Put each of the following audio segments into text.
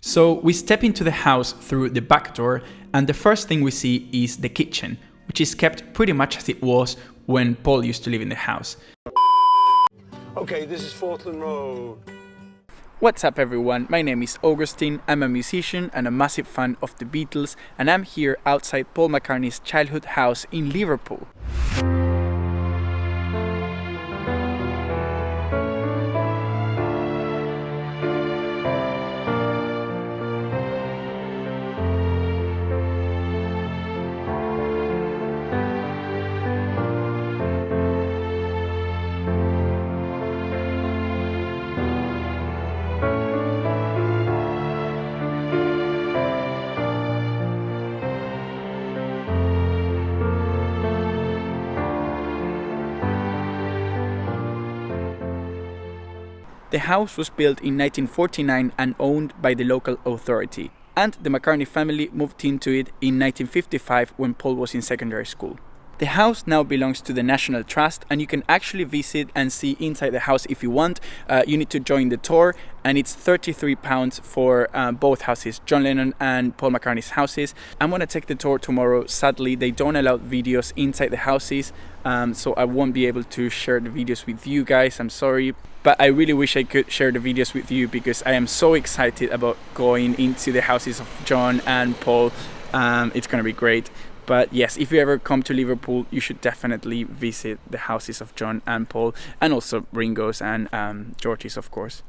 So we step into the house through the back door, and the first thing we see is the kitchen, which is kept pretty much as it was when Paul used to live in the house. Okay, this is Forthlin Road. What's up everyone, my name is Augustine, I'm a musician and a massive fan of the Beatles, and I'm here outside Paul McCartney's childhood house in Liverpool. The house was built in 1949 and owned by the local authority, and the McCartney family moved into it in 1955 when Paul was in secondary school. The house now belongs to the National Trust, and you can actually visit and see inside the house if you want. You need to join the tour, and it's £33 for both houses, John Lennon and Paul McCartney's houses. I'm gonna take the tour tomorrow. Sadly, they don't allow videos inside the houses, so I won't be able to share the videos with you guys. I'm sorry, but I really wish I could share the videos with you because I am so excited about going into the houses of John and Paul. It's gonna be great. But yes, if you ever come to Liverpool, you should definitely visit the houses of John and Paul, and also Ringo's and George's, of course.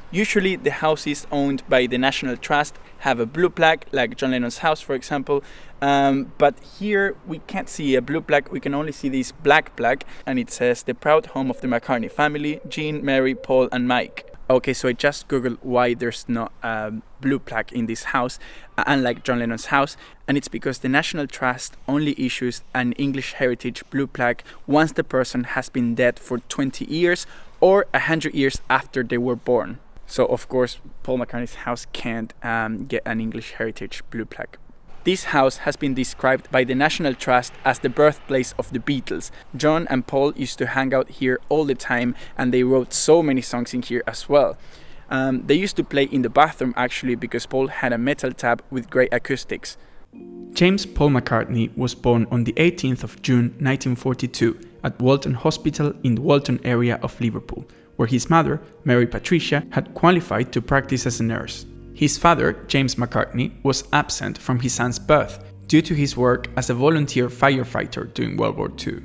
Usually the houses owned by the National Trust have a blue plaque, like John Lennon's house for example, but here we can't see a blue plaque, we can only see this black plaque, and it says the proud home of the McCartney family, Jean, Mary, Paul and Mike. Okay, so I just googled why there's not a blue plaque in this house, unlike John Lennon's house, and it's because the National Trust only issues an English Heritage blue plaque once the person has been dead for 20 years or 100 years after they were born. So of course Paul McCartney's house can't get an English Heritage blue plaque. This house has been described by the National Trust as the birthplace of the Beatles. John and Paul used to hang out here all the time, and they wrote so many songs in here as well. They used to play in the bathroom actually because Paul had a metal tap with great acoustics. James Paul McCartney was born on the 18th of June 1942 at Walton Hospital in the Walton area of Liverpool, where his mother, Mary Patricia, had qualified to practice as a nurse. His father, James McCartney, was absent from his son's birth due to his work as a volunteer firefighter during World War II.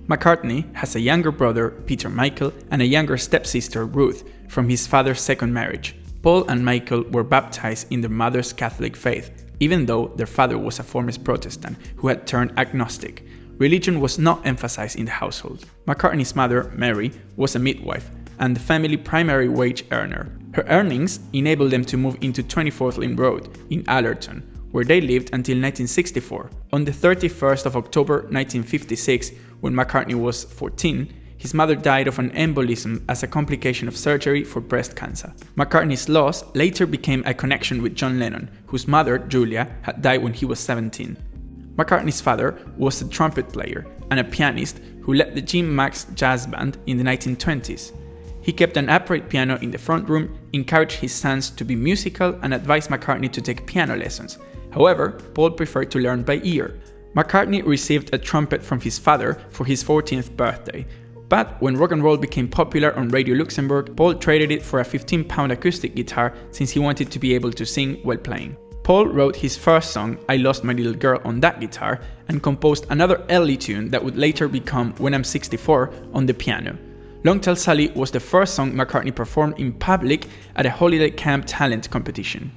McCartney has a younger brother, Peter Michael, and a younger stepsister, Ruth, from his father's second marriage. Paul and Michael were baptized in their mother's Catholic faith, even though their father was a former Protestant who had turned agnostic. Religion was not emphasized in the household. McCartney's mother, Mary, was a midwife and the family primary wage earner. Her earnings enabled them to move into 20 Forthlin Road in Allerton, where they lived until 1964. On the 31st of October 1956, when McCartney was 14, his mother died of an embolism as a complication of surgery for breast cancer. McCartney's loss later became a connection with John Lennon, whose mother, Julia, had died when he was 17. McCartney's father was a trumpet player and a pianist who led the Jim Max Jazz Band in the 1920s. He kept an upright piano in the front room, encouraged his sons to be musical, and advised McCartney to take piano lessons. However, Paul preferred to learn by ear. McCartney received a trumpet from his father for his 14th birthday, but when rock and roll became popular on Radio Luxembourg, Paul traded it for a 15-pound acoustic guitar since he wanted to be able to sing while playing. Paul wrote his first song, I Lost My Little Girl, on that guitar, and composed another early tune that would later become When I'm 64 on the piano. Long Tall Sally was the first song McCartney performed in public at a holiday camp talent competition.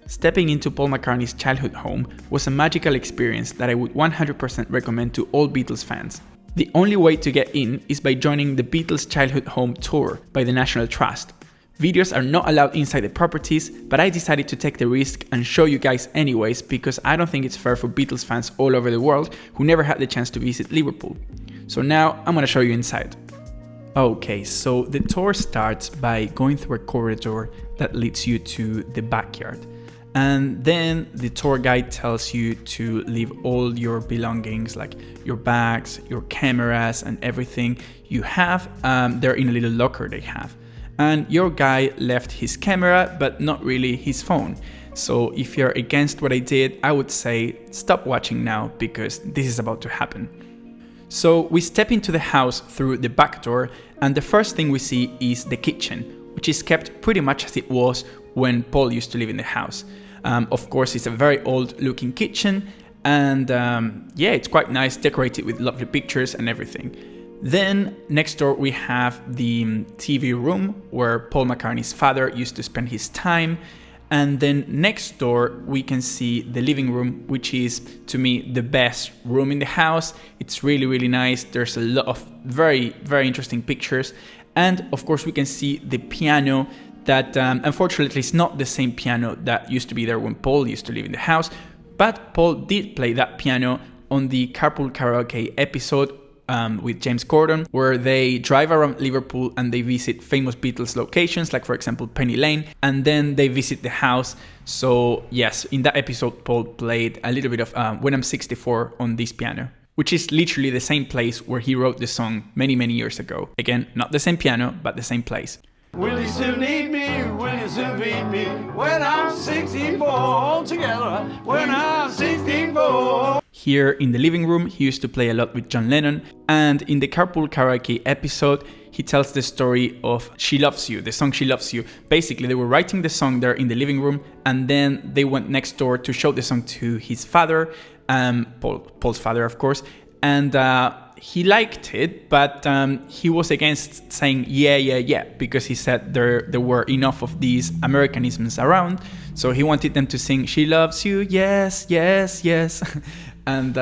Stepping into Paul McCartney's childhood home was a magical experience that I would 100% recommend to all Beatles fans. The only way to get in is by joining the Beatles Childhood Home Tour by the National Trust. Videos are not allowed inside the properties, but I decided to take the risk and show you guys anyways because I don't think it's fair for Beatles fans all over the world who never had the chance to visit Liverpool. So now I'm gonna show you inside. Okay, so the tour starts by going through a corridor that leads you to the backyard. And then the tour guide tells you to leave all your belongings, like your bags, your cameras, and everything you have. They're in a little locker they have. and your guy left his camera but not really his phone. So if you're against what I did, I would say stop watching now because this is about to happen. So we step into the house through the back door, and the first thing we see is the kitchen, which is kept pretty much as it was when Paul used to live in the house. Of course, it's a very old looking kitchen, and yeah, it's quite nice, decorated with lovely pictures and everything. Then next door we have the TV room where Paul McCartney's father used to spend his time. And then next door we can see the living room, which is, to me, the best room in the house. It's really, really nice. There's a lot of very, very interesting pictures. And of course we can see the piano that unfortunately is not the same piano that used to be there when Paul used to live in the house. But Paul did play that piano on the Carpool Karaoke episode with James Corden, where they drive around Liverpool and they visit famous Beatles locations, like for example Penny Lane, and then they visit the house. So yes, in that episode Paul played a little bit of When I'm 64 on this piano, which is literally the same place where he wrote the song many, many years ago. Again, not the same piano, but the same place. Will you soon need me? Will you soon feed me? When I'm 64 all together. When I'm 64. Here in the living room, he used to play a lot with John Lennon, and in the Carpool Karaoke episode, he tells the story of She Loves You, the song She Loves You. Basically, they were writing the song there in the living room, and then they went next door to show the song to his father, Paul's father, of course, and he liked it, but he was against saying yeah, because he said there were enough of these Americanisms around, so he wanted them to sing She Loves You, yes, yes, yes. And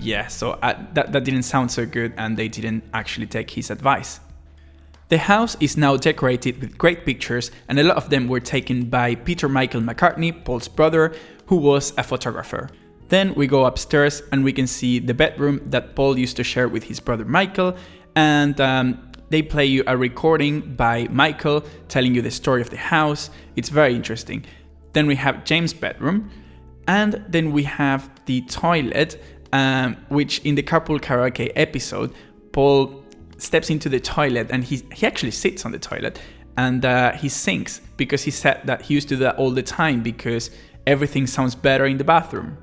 yeah, so that didn't sound so good, and they didn't actually take his advice. The house is now decorated with great pictures, and a lot of them were taken by Peter Michael McCartney, Paul's brother, who was a photographer. Then we go upstairs and we can see the bedroom that Paul used to share with his brother Michael, and they play you a recording by Michael telling you the story of the house. It's very interesting. Then we have James' bedroom, and then we have the toilet, which in the Carpool Karaoke episode, Paul steps into the toilet and he actually sits on the toilet and he sings, because he said that he used to do that all the time because everything sounds better in the bathroom.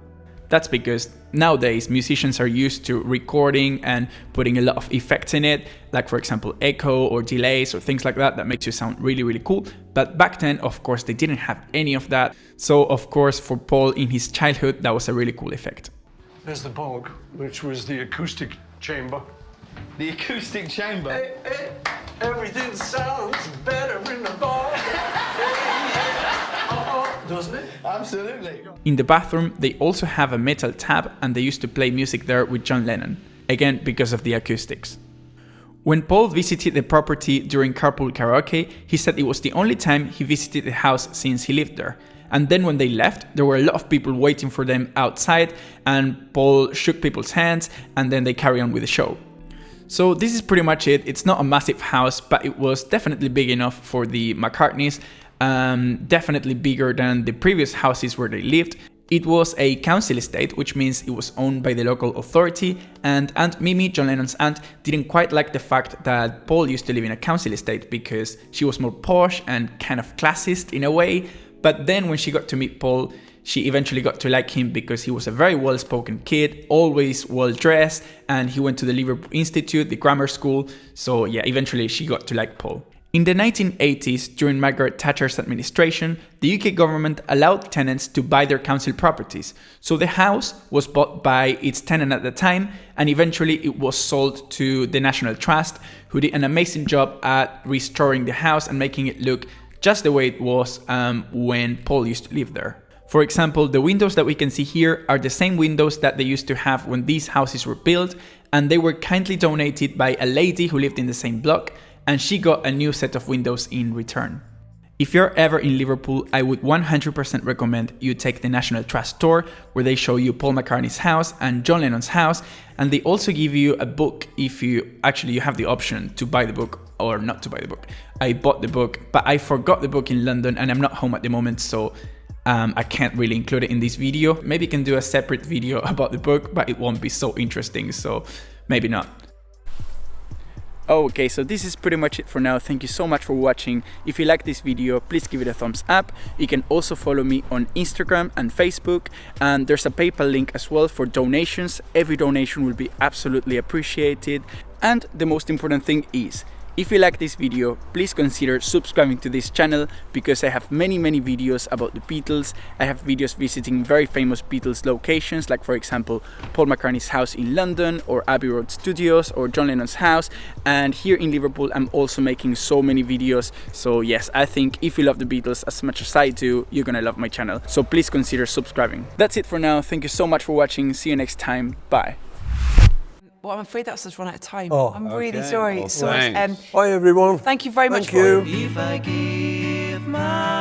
That's because nowadays musicians are used to recording and putting a lot of effects in it, like for example echo or delays or things like that makes you sound really, really cool. But back then, of course, they didn't have any of that. So of course, for Paul in his childhood, that was a really cool effect. There's the bog, which was the acoustic chamber. The acoustic chamber? Everything sounds better in the bog. Doesn't it? Absolutely. In the bathroom, they also have a metal tab, and they used to play music there with John Lennon, again because of the acoustics. When Paul visited the property during Carpool Karaoke, he said it was the only time he visited the house since he lived there. And then when they left, there were a lot of people waiting for them outside, and Paul shook people's hands, and then they carry on with the show. So this is pretty much it. It's not a massive house, but it was definitely big enough for the McCartneys. Definitely bigger than the previous houses where they lived. It was a council estate, which means it was owned by the local authority, and Aunt Mimi, John Lennon's aunt, didn't quite like the fact that Paul used to live in a council estate because she was more posh and kind of classist in a way. But then when she got to meet Paul, she eventually got to like him because he was a very well-spoken kid, always well-dressed, and he went to the Liverpool Institute, the grammar school. So yeah, eventually she got to like Paul. In the 1980s, during Margaret Thatcher's administration, the UK government allowed tenants to buy their council properties. So the house was bought by its tenant at the time, and eventually it was sold to the National Trust, who did an amazing job at restoring the house and making it look just the way it was when Paul used to live there. For example, the windows that we can see here are the same windows that they used to have when these houses were built, and they were kindly donated by a lady who lived in the same block, and she got a new set of windows in return. If you're ever in Liverpool, I would 100% recommend you take the National Trust tour, where they show you Paul McCartney's house and John Lennon's house, and they also give you a book if you have the option to buy the book or not to buy the book. I bought the book, but I forgot the book in London and I'm not home at the moment, so I can't really include it in this video. Maybe I can do a separate video about the book, but it won't be so interesting, so maybe not. Okay, so this is pretty much it for now. Thank you so much for watching. If you like this video, please give it a thumbs up. You can also follow me on Instagram and Facebook, and there's a PayPal link as well for donations. Every donation will be absolutely appreciated. And the most important thing is, if you like this video, please consider subscribing to this channel, because I have many videos about the Beatles. I have videos visiting very famous Beatles locations, like for example Paul McCartney's house in London, or Abbey Road Studios, or John Lennon's house. And here in Liverpool I'm also making so many videos. So yes, I think if you love the Beatles as much as I do, you're gonna love my channel. So please consider subscribing. That's it for now. Thank you so much for watching. See you next time. Bye. Well, I'm afraid that's us run out of time. Oh, I'm really okay. sorry. Well, so, thanks. Bye everyone. thank you very much. Thank you. If I give my